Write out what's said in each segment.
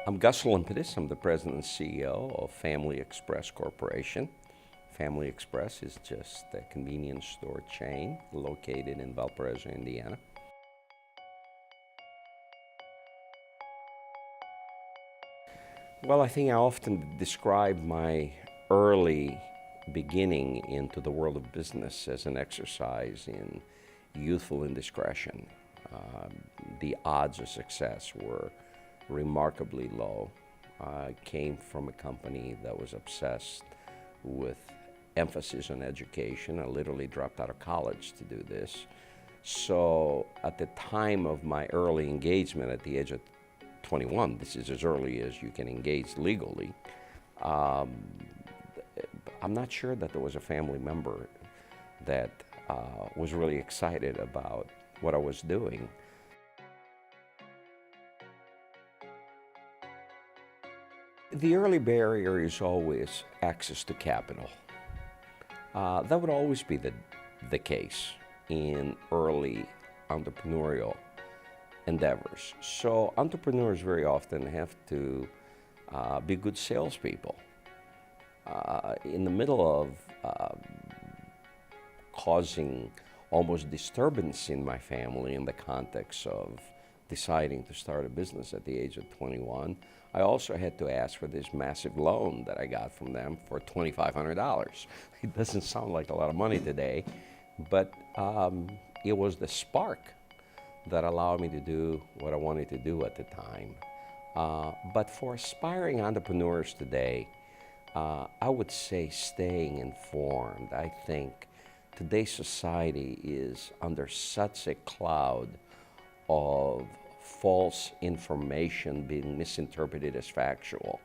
I'm Gus Olympidis. I'm the president and CEO of Family Express Corporation. Family Express is just a convenience store chain located in Valparaiso, Indiana. Well, I think I often describe my early beginning into the world of business as an exercise in youthful indiscretion. The odds of success were remarkably low. I came from a company that was obsessed with emphasis on education. I literally dropped out of college to do this. So at the time of my early engagement at the age of 21, this is as early as you can engage legally, I'm not sure that there was a family member that was really excited about what I was doing. The early barrier is always access to capital. That would always be the case in early entrepreneurial endeavors. So entrepreneurs very often have to be good salespeople. In the middle of causing almost disturbance in my family in the context of deciding to start a business at the age of 21, I also had to ask for this massive loan that I got from them for $2,500. It doesn't sound like a lot of money today, but it was the spark that allowed me to do what I wanted to do at the time. But for aspiring entrepreneurs today, I would say staying informed. I think today's society is under such a cloud of false information being misinterpreted as factual.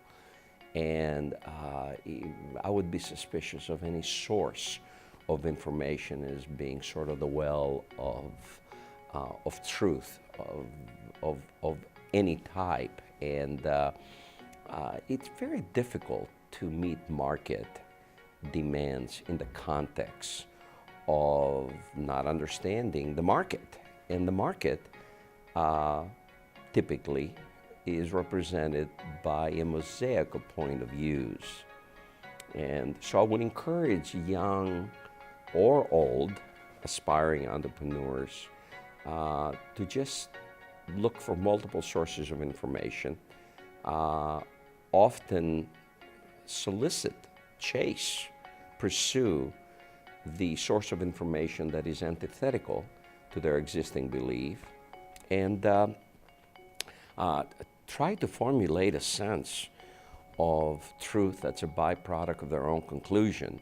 And I would be suspicious of any source of information as being sort of the well of truth of any type. And it's very difficult to meet market demands in the context of not understanding the market. And the market typically is represented by a mosaic of point of views. And so I would encourage young or old aspiring entrepreneurs to just look for multiple sources of information, often solicit, chase, pursue the source of information that is antithetical to their existing belief, and try to formulate a sense of truth that's a byproduct of their own conclusion,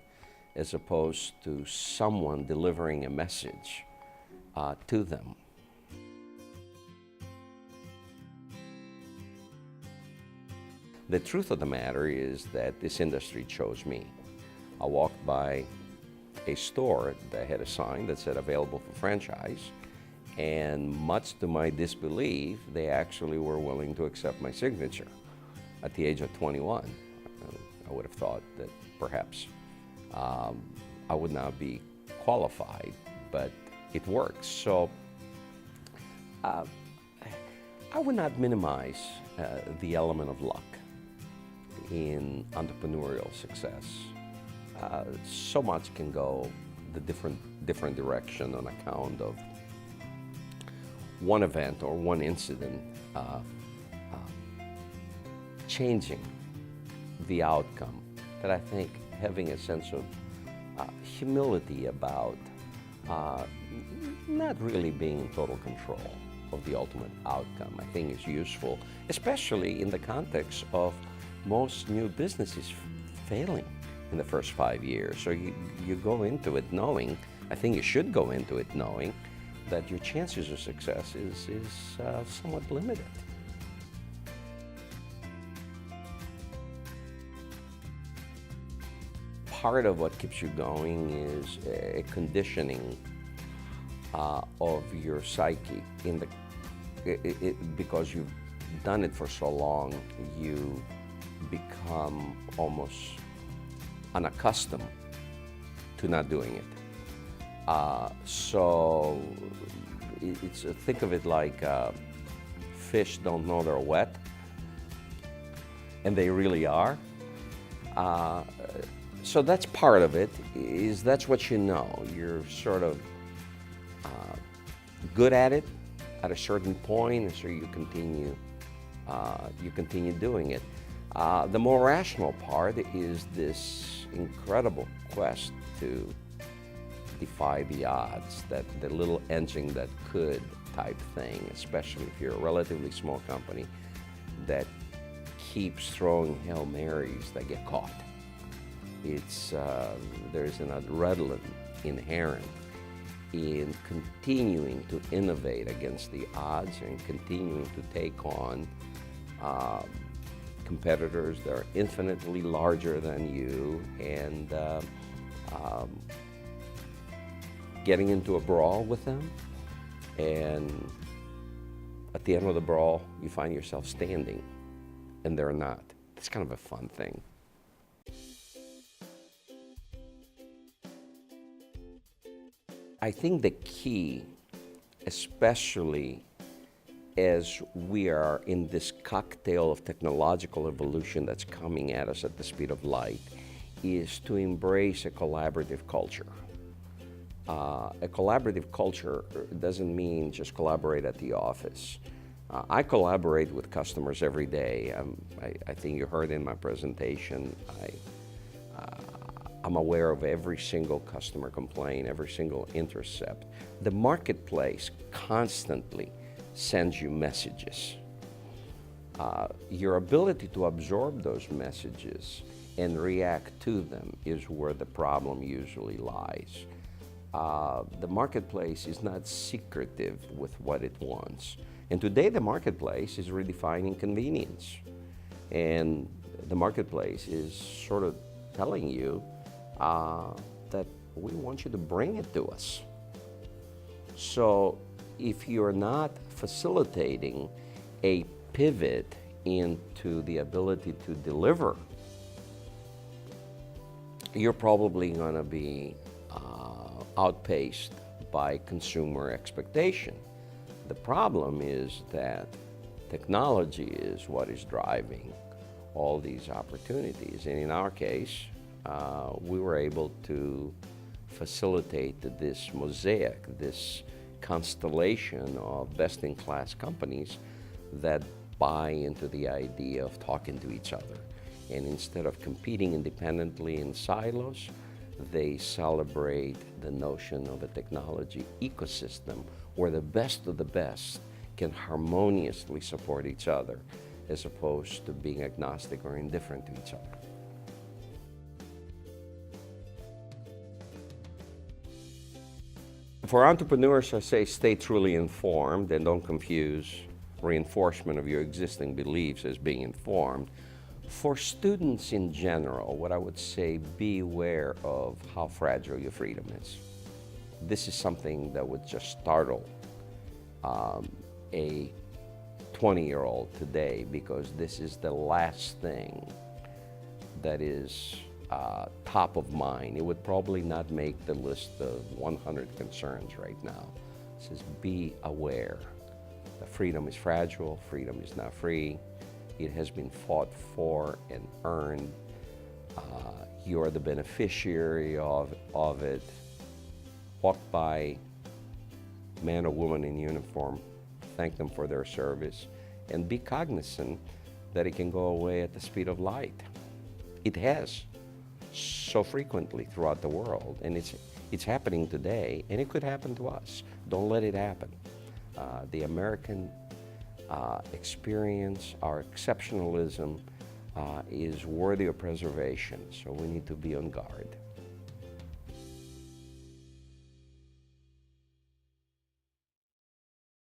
as opposed to someone delivering a message to them. The truth of the matter is that this industry chose me. I walked by a store that had a sign that said available for franchise, and much to my disbelief, they actually were willing to accept my signature at the age of 21. I would have thought that perhaps I would not be qualified, but it works. So I would not minimize the element of luck in entrepreneurial success. So much can go the different direction on account of one event or one incident changing the outcome, that I think having a sense of humility about not really being in total control of the ultimate outcome, I think is useful, especially in the context of most new businesses failing in the first 5 years. So you go into it knowing, I think you should go into it knowing, that your chances of success is somewhat limited. Part of what keeps you going is a conditioning of your psyche because you've done it for so long, you become almost unaccustomed to not doing it. So think of it like fish don't know they're wet. and they really are. Uh, so that's part of it, is that's what you know. You're sort of good at it at a certain point, and so you continue doing it. The more rational part is this incredible quest to defy the odds, that the little engine that could type thing, especially if you're a relatively small company that keeps throwing Hail Marys that get caught. There's an adrenaline inherent in continuing to innovate against the odds and continuing to take on competitors that are infinitely larger than you, and getting into a brawl with them, and at the end of the brawl you find yourself standing and they're not. It's kind of a fun thing. I think the key, especially as we are in this cocktail of technological evolution that's coming at us at the speed of light, is to embrace a collaborative culture. A collaborative culture doesn't mean just collaborate at the office. I collaborate with customers every day. I think you heard in my presentation, I'm aware of every single customer complaint, every single intercept. The marketplace constantly sends you messages. Your ability to absorb those messages and react to them is where the problem usually lies. The marketplace is not secretive with what it wants. And today the marketplace is redefining convenience. And the marketplace is sort of telling you that we want you to bring it to us. So if you're not facilitating a pivot into the ability to deliver, you're probably going to be outpaced by consumer expectation. The problem is that technology is what is driving all these opportunities. And in our case, we were able to facilitate this mosaic, this constellation of best-in-class companies that buy into the idea of talking to each other. And instead of competing independently in silos, they celebrate the notion of a technology ecosystem where the best of the best can harmoniously support each other, as opposed to being agnostic or indifferent to each other. For entrepreneurs, I say stay truly informed and don't confuse reinforcement of your existing beliefs as being informed. For students in general, what I would say, beware of how fragile your freedom is. This is something that would just startle a 20-year-old today, because this is the last thing that is top of mind. It would probably not make the list of 100 concerns right now. It says, be aware. The freedom is fragile, freedom is not free. It has been fought for and earned. You are the beneficiary of it. Walk by man or woman in uniform, thank them for their service, and be cognizant that it can go away at the speed of light. It has so frequently throughout the world, and it's happening today, and it could happen to us. Don't let it happen. The American experience, our exceptionalism, is worthy of preservation, so we need to be on guard.